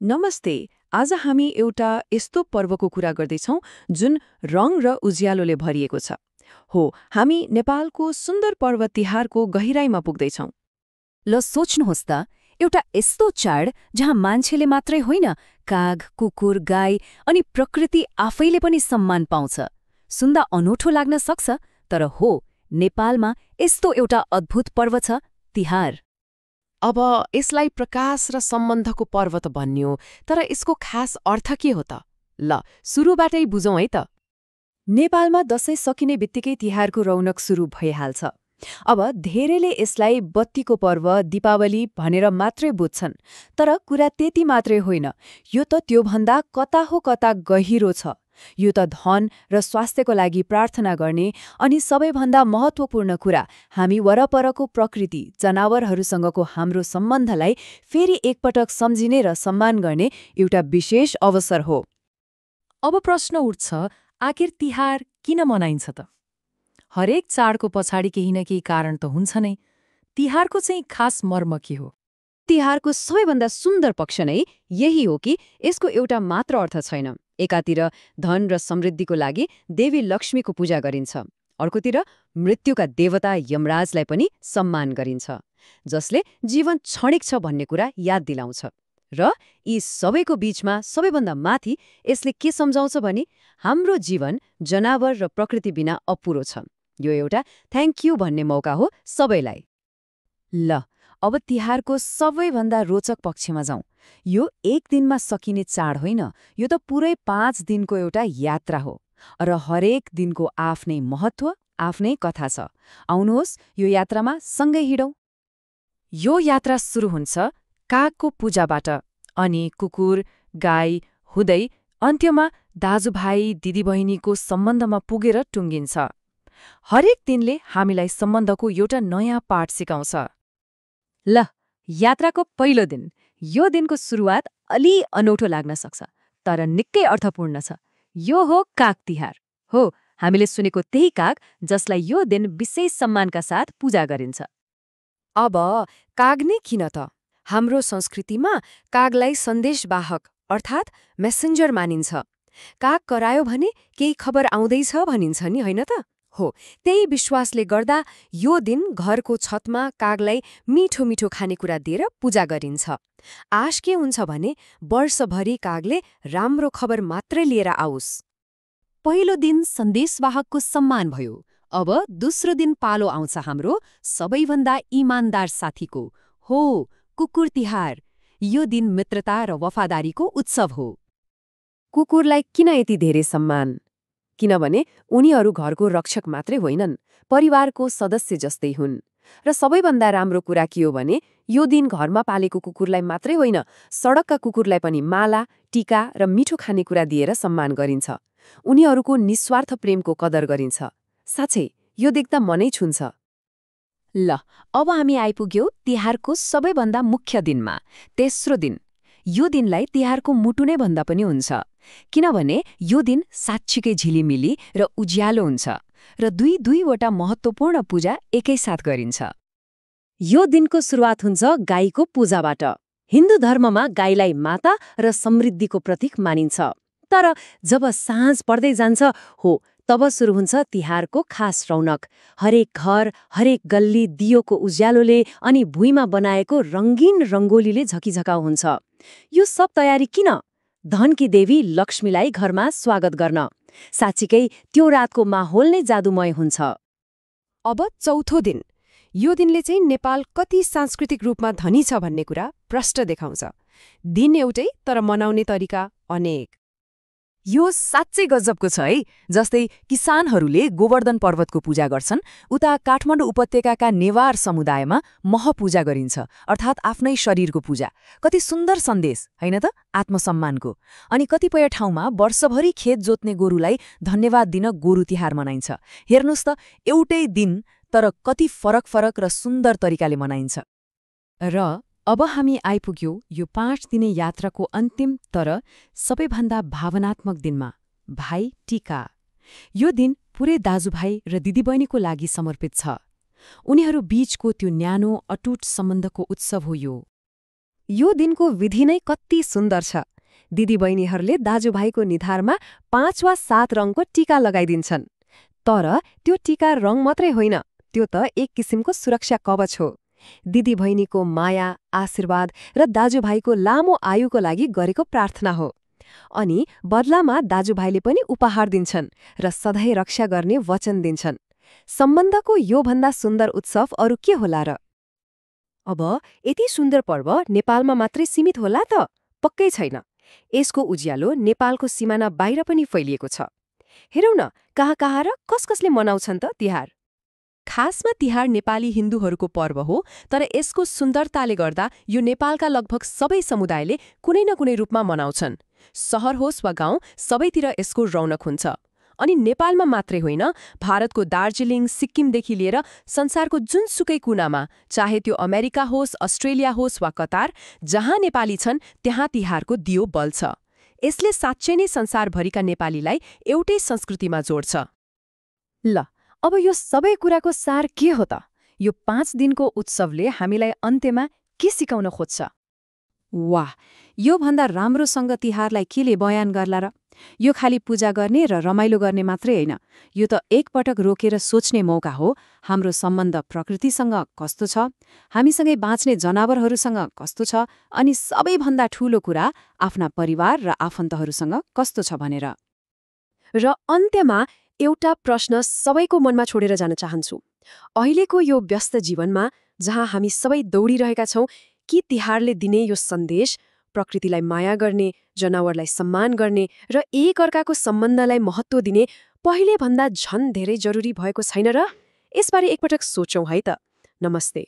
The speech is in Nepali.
नमस्ते। आज हामी एउटा यस्तो पर्वको कुरा गर्दैछौँ जुन रङ र उज्यालोले भरिएको छ। हो, हामी नेपालको सुन्दर पर्व तिहारको गहिराईमा पुग्दैछौँ। ल सोच्नुहोस् त, एउटा यस्तो चाड जहाँ मान्छेले मात्रै होइन, काग, कुकुर, गाई अनि प्रकृति आफैले पनि सम्मान पाउँछ। सुन्दा अनौठो लाग्न सक्छ, तर हो, नेपालमा यस्तो एउटा अद्भुत पर्व छ, तिहार। अब यसलाई प्रकाश र सम्बन्धको पर्व त भनियो, तर यसको खास अर्थ के हो त? ल, सुरुबाटै बुझौँ है त। नेपालमा दशैं सकिने बित्तिकै तिहारको रौनक सुरु भइहाल्छ। अब धेरैले यसलाई बत्तीको पर्व, दीपावली भनेर मात्रै बुझ्छन्। तर कुरा त्यति मात्रै होइन, यो त त्योभन्दा कता हो कता गहिरो छ। यो त धन र स्वास्थ्यको लागि प्रार्थना गर्ने अनि सबैभन्दा महत्त्वपूर्ण कुरा, हामी वरपरको प्रकृति, जनावरहरूसँगको हाम्रो सम्बन्धलाई फेरि एकपटक सम्झिने र सम्मान गर्ने एउटा विशेष अवसर हो। अब प्रश्न उठ्छ, आखिर तिहार किन मनाइन्छ त? हरेक चाडको पछाडि केही न केही कारण त हुन्छ नै। तिहारको चाहिँ खास मर्म के हो? तिहारको सबैभन्दा सुन्दर पक्ष नै यही हो कि यसको एउटा मात्र अर्थ छैन। एकातिर धन र समृद्धिको लागि देवी लक्ष्मीको पूजा गरिन्छ, अर्कोतिर मृत्युका देवता यमराजलाई पनि सम्मान गरिन्छ, जसले जीवन क्षणिक छ भन्ने कुरा याद दिलाउँछ। र यी सबैको बीचमा सबैभन्दा माथि यसले के सम्झाउँछ भने हाम्रो जीवन जनावर र प्रकृति बिना अपुरो छ। यो एउटा थ्याङ्क यू भन्ने मौका हो सबैलाई। ल, अब तिहारको सबैभन्दा रोचक पक्षमा जाउँ। यो एक दिनमा सकिने चाड होइन, यो त पुरै 5 दिनको एउटा यात्रा हो। र हरेक दिनको आफ्नै महत्त्व, आफ्नै कथा छ। आउनुहोस्, यो यात्रामा सँगै हिँडौँ। यो यात्रा सुरु हुन्छ कागको पूजाबाट, अनि कुकुर, गाई हुँदै अन्त्यमा दाजुभाइ, दिदीबहिनीको सम्बन्धमा पुगेर टुङ्गिन्छ। हरेक दिनले हामीलाई सम्बन्धको एउटा नयाँ पाठ सिकाउँछ। ल, यात्राको पहिलो दिन। यो दिनको सुरुवात अलि अनौठो लाग्न सक्छ, तर निकै अर्थपूर्ण छ। यो हो काग तिहार। हो, हामीले सुनेको त्यही काग जसलाई यो दिन विशेष सम्मानका साथ पूजा गरिन्छ। अब काग नै किन त? हाम्रो संस्कृतिमा कागलाई सन्देशवाहक अर्थात् मेसेन्जर मानिन्छ। काग करायो भने केही खबर आउँदैछ भनिन्छ नि, होइन त? हो, त्यही विश्वासले गर्दा यो दिन घरको छतमा कागलाई मिठो मिठो खानेकुरा दिएर पूजा गरिन्छ। आश के हुन्छ भने वर्षभरि कागले राम्रो खबर मात्रै लिएर आओस्। पहिलो दिन सन्देशवाहकको सम्मान भयो। अब दोस्रो दिन पालो आउँछ हाम्रो सबैभन्दा इमान्दार साथीको। हो, कुकुर तिहार। यो दिन मित्रता र वफादारीको उत्सव हो। कुकुरलाई किन यति धेरै सम्मान? किनभने उनीहरू घरको रक्षक मात्रै होइनन्, परिवारको सदस्य जस्तै हुन्। र सबैभन्दा राम्रो कुरा के हो भने यो दिन घरमा पालेको कुकुरलाई मात्रै होइन, सडकका कुकुरलाई पनि माला, टीका र मिठो खानेकुरा दिएर सम्मान गरिन्छ। उनीहरूको निस्वार्थ प्रेमको कदर गरिन्छ। साँच्चै, यो देख्दा मनै छुन्छ। ल, अब हामी आइपुग्यौँ तिहारको सबैभन्दा मुख्य दिनमा, तेस्रो दिन। यो दिनलाई तिहारको मुटु नै भन्दा पनि हुन्छ, किनभने यो दिन साँच्चीकै झिलिमिली र उज्यालो हुन्छ, र दुईवटा महत्त्वपूर्ण पूजा एकैसाथ गरिन्छ। यो दिनको सुरुवात हुन्छ गाईको पूजाबाट। हिन्दू धर्ममा गाईलाई माता र समृद्धिको प्रतीक मानिन्छ। तर जब साँझ पर्दै जान्छ, हो, तब सुरु हुन्छ तिहारको खास रौनक। हरेक घर, हरेक गल्ली दियोको उज्यालोले अनि भुइँमा बनाएको रङ्गीन रङ्गोलीले झकिझकाउ हुन्छ। यो सब तयारी किन? धनकी देवी लक्ष्मीलाई घरमा स्वागत गर्न। साँच्चीकै त्यो रातको माहौल नै जादुमय हुन्छ। अब चौथो दिन। यो दिनले चाहिँ नेपाल कति सांस्कृतिक रूपमा धनी छ भन्ने कुरा प्रष्ट देखाउँछ। दिन एउटै, तर मनाउने तरिका अनेक। यो साँच्चै गजबको छ है। जस्तै किसानहरूले गोवर्धन पर्वतको पूजा गर्छन्, उता काठमाडौँ उपत्यकाका नेवार समुदायमा मह पूजा गरिन्छ, अर्थात् आफ्नै शरीरको पूजा। कति सुन्दर सन्देश, होइन त, आत्मसम्मानको। अनि कतिपय ठाउँमा वर्षभरि खेत जोत्ने गोरुलाई धन्यवाद दिन गोरु तिहार मनाइन्छ। हेर्नुहोस् त, एउटै दिन तर कति फरक फरक र सुन्दर तरिकाले मनाइन्छ। र अब हामी आइपुग्यौँ यो 5 दिने यात्राको अन्तिम तर सबैभन्दा भावनात्मक दिनमा, भाइ टीका। यो दिन पुरै दाजुभाइ र दिदीबहिनीको लागि समर्पित छ। उनीहरू बीचको त्यो न्यानो अटुट सम्बन्धको उत्सव हो यो। यो दिनको विधि नै कति सुन्दर छ। दिदीबहिनीहरूले दाजुभाइको निधारमा 5 वा 7 रङको टीका लगाइदिन्छन्। तर त्यो टीका रङ मात्रै होइन, त्यो त एक किसिमको सुरक्षा कवच हो। दिदीबहिनीको माया, आशीर्वाद र दाजुभाइको लामो आयुको लागि गरेको प्रार्थना हो। अनि बदलामा दाजुभाइले पनि उपहार दिन्छन् र सधैँ रक्षा गर्ने वचन दिन्छन्। सम्बन्धको योभन्दा सुन्दर उत्सव अरू के होला र? अब यति सुन्दर पर्व नेपालमा मात्रै सीमित होला त? पक्कै छैन। यसको उज्यालो नेपालको सिमाना बाहिर पनि फैलिएको छ। हेरौँ न, कहाँ र कसले मनाउँछन् त तिहार? खासमा तिहार नेपाली हिन्दूहरूको पर्व हो, तर यसको सुन्दरताले गर्दा यो नेपालका लगभग सबै समुदायले कुनै न कुनै रूपमा मनाउँछन्। सहर होस् वा गाउँ, सबैतिर यसको रौनक हुन्छ। अनि नेपालमा मात्रै होइन, भारतको दार्जिलिङ, सिक्किमदेखि लिएर संसारको जुनसुकै कुनामा, चाहे त्यो अमेरिका होस्, अस्ट्रेलिया होस् वा कतार, जहाँ नेपाली छन् त्यहाँ तिहारको दियो बल्छ। यसले साँच्चै नै संसारभरिका नेपालीलाई एउटै संस्कृतिमा जोड्छ। ल, अब यो सबै कुराको सार के हो त? यो 5 दिनको उत्सवले हामीलाई अन्त्यमा के सिकाउन खोज्छ? वाह, यो भन्दा राम्रोसँग तिहारलाई केले बयान गर्ला र? यो खाली पूजा गर्ने र रमाइलो गर्ने मात्रै होइन, यो त एकपटक रोकेर सोच्ने मौका हो। हाम्रो सम्बन्ध प्रकृतिसँग कस्तो छ, हामीसँगै बाँच्ने जनावरहरूसँग कस्तो छ, अनि सबैभन्दा ठूलो कुरा आफ्ना परिवार र आफन्तहरूसँग कस्तो छ भनेर। र अन्त्यमा एउटा प्रश्न सबैको मनमा छोडेर जान चाहन्छु। अहिलेको यो व्यस्त जीवनमा जहाँ हामी सबै दौडिरहेका छौँ, के तिहारले दिने यो सन्देश, प्रकृतिलाई माया गर्ने, जनावरलाई सम्मान गर्ने र एकअर्काको सम्बन्धलाई महत्त्व दिने पहिले भन्दा झन धेरै जरुरी भएको छैन र? यसबारे एकपटक सोचौँ है त। नमस्ते।